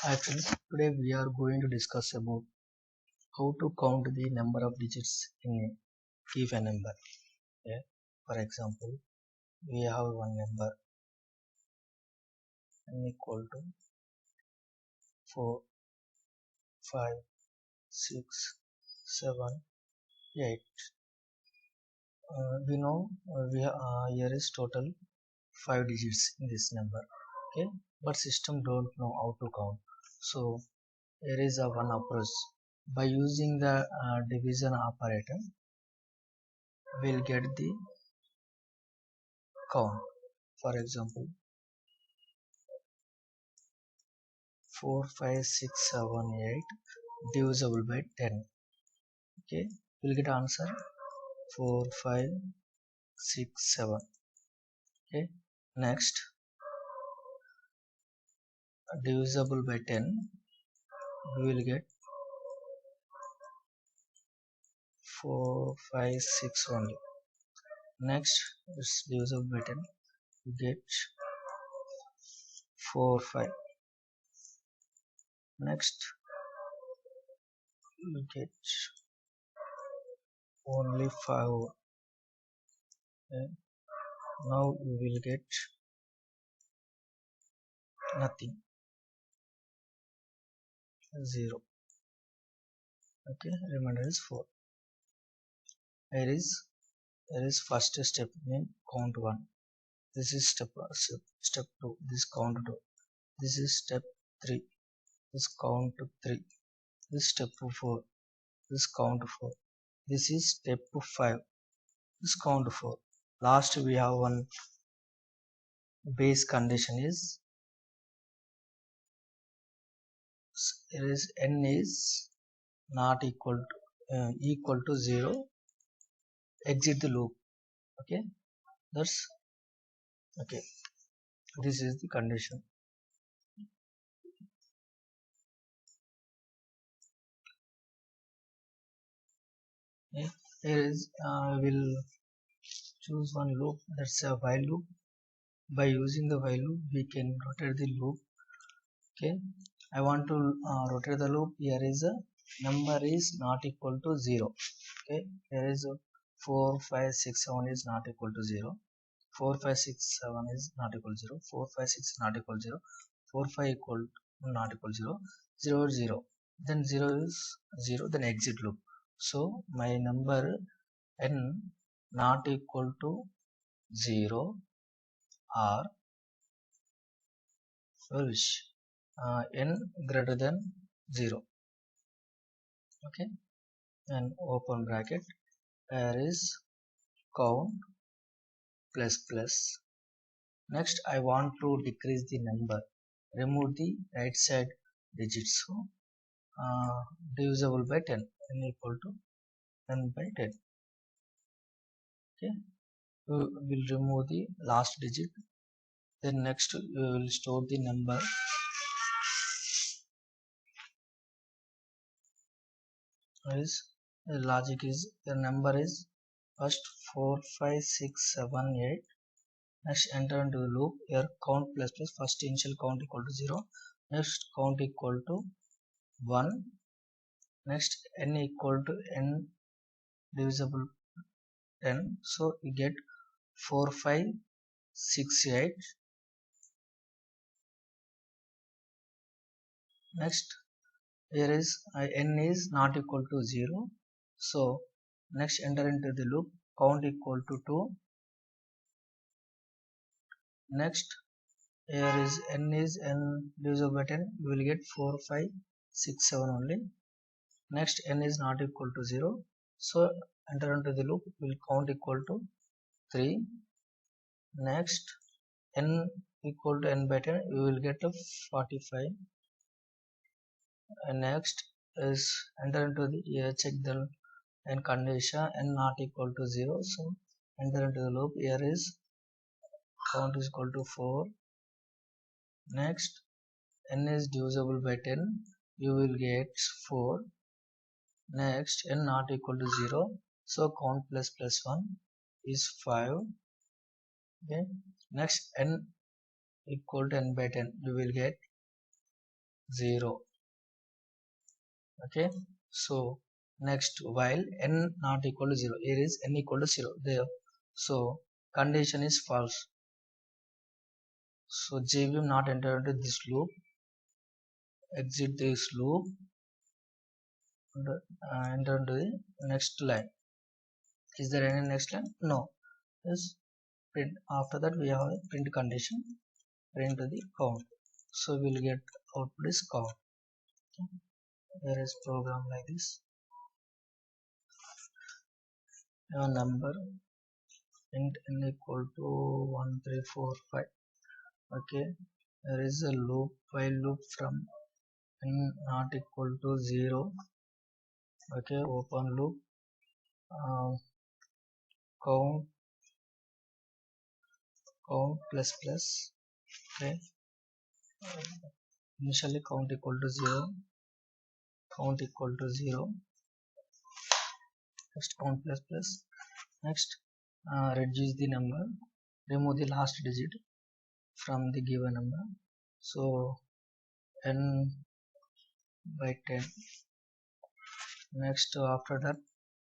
Hi friends, today we are going to discuss about how to count the number of digits in a given number. Okay? For example, we have one number n equal to 4, 5, 6, 7, 8. We know here is total 5 digits in this number. Okay, but system don't know how to count. So here is a one approach. By using the division operator, we'll get the count. For example, 4, 5, 6, 7, 8 divisible by 10. Okay, we'll get answer 4, 5, 6, 7. Okay, next divisible by 10, we will get 4, 5, 6 only. Next is divisible by 10, we get 4, 5. Next we get only 5. Okay. Now we will get nothing, 0. Okay, remainder is 4. Here is first step in count 1. This is step 2. This count 2. This is step 3. This count 3. This step 4. This count 4. This is step 5. This count 4. Last we have one base condition is n is not equal to 0. Exit the loop. Okay, that's okay. This is the condition. Okay. Here is we'll choose one loop, that's a while loop. By using the while loop we can rotate the loop. Okay, I want to rotate the loop. Here is a number is not equal to 0. Okay, here is a 4, 5, 6, 7 is not equal to 0. 4, 5, 6, 7 is not equal to 0. 4, 5, 6 not equal to 0. 4, 5 equal not equal to 0. 0, 0. Then 0 is 0. Then exit loop. So my number n not equal to 0 or else n greater than 0. Okay, and open bracket, here is count plus plus. Next I want to decrease the number, remove the right side digits. So divisible by 10, n equal to 10 by 10. Okay, we will remove the last digit. Then next we will store the number. Is the logic is the number is first 4, 5, 6, 7, 8. Next enter into the loop. Here count plus plus, first initial count equal to 0. Next count equal to 1. Next n equal to n divisible 10. So we get 4, 5, 6, 8. Next here is n is not equal to 0. So next enter into the loop, count equal to 2. Next here is n divisible by 10. We will get 4, 5, 6, 7 only. Next n is not equal to 0. So enter into the loop, will count equal to 3. Next n equal to n by 10, we will get a 45. And next is enter into the check the n condition, n not equal to 0. So enter into the loop. Here is count is equal to 4. Next n is divisible by 10, you will get 4. Next n not equal to 0, so count plus plus 1 is 5. Okay, next n equal to n by 10, you will get 0. Okay, so next, while n not equal to 0, here is n equal to 0 there, so condition is false. So j will not enter into this loop, exit this loop, and enter into the next line. Is there any next line? No. Yes, print. After that we have a print condition, print the count, so we'll get output is count. There is program like this. A number int n equal to 1 3 4 5. Okay, there is a loop, while loop from n not equal to 0. Okay, open loop, count plus plus. Okay, initially count equal to 0, count equal to 0, next count plus plus, next reduce the number, remove the last digit from the given number, so n by 10. Next, after that,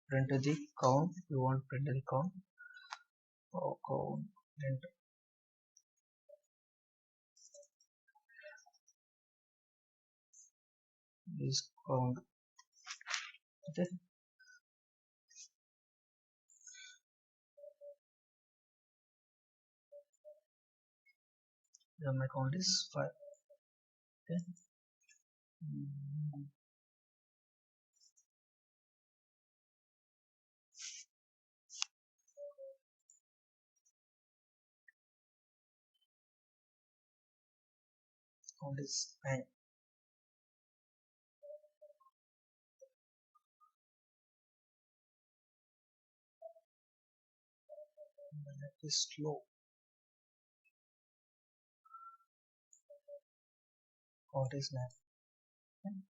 print the count. You want print the count. Count, print this count. Okay, then my count is 5. Okay, count is 9. That is slow. Count is 9.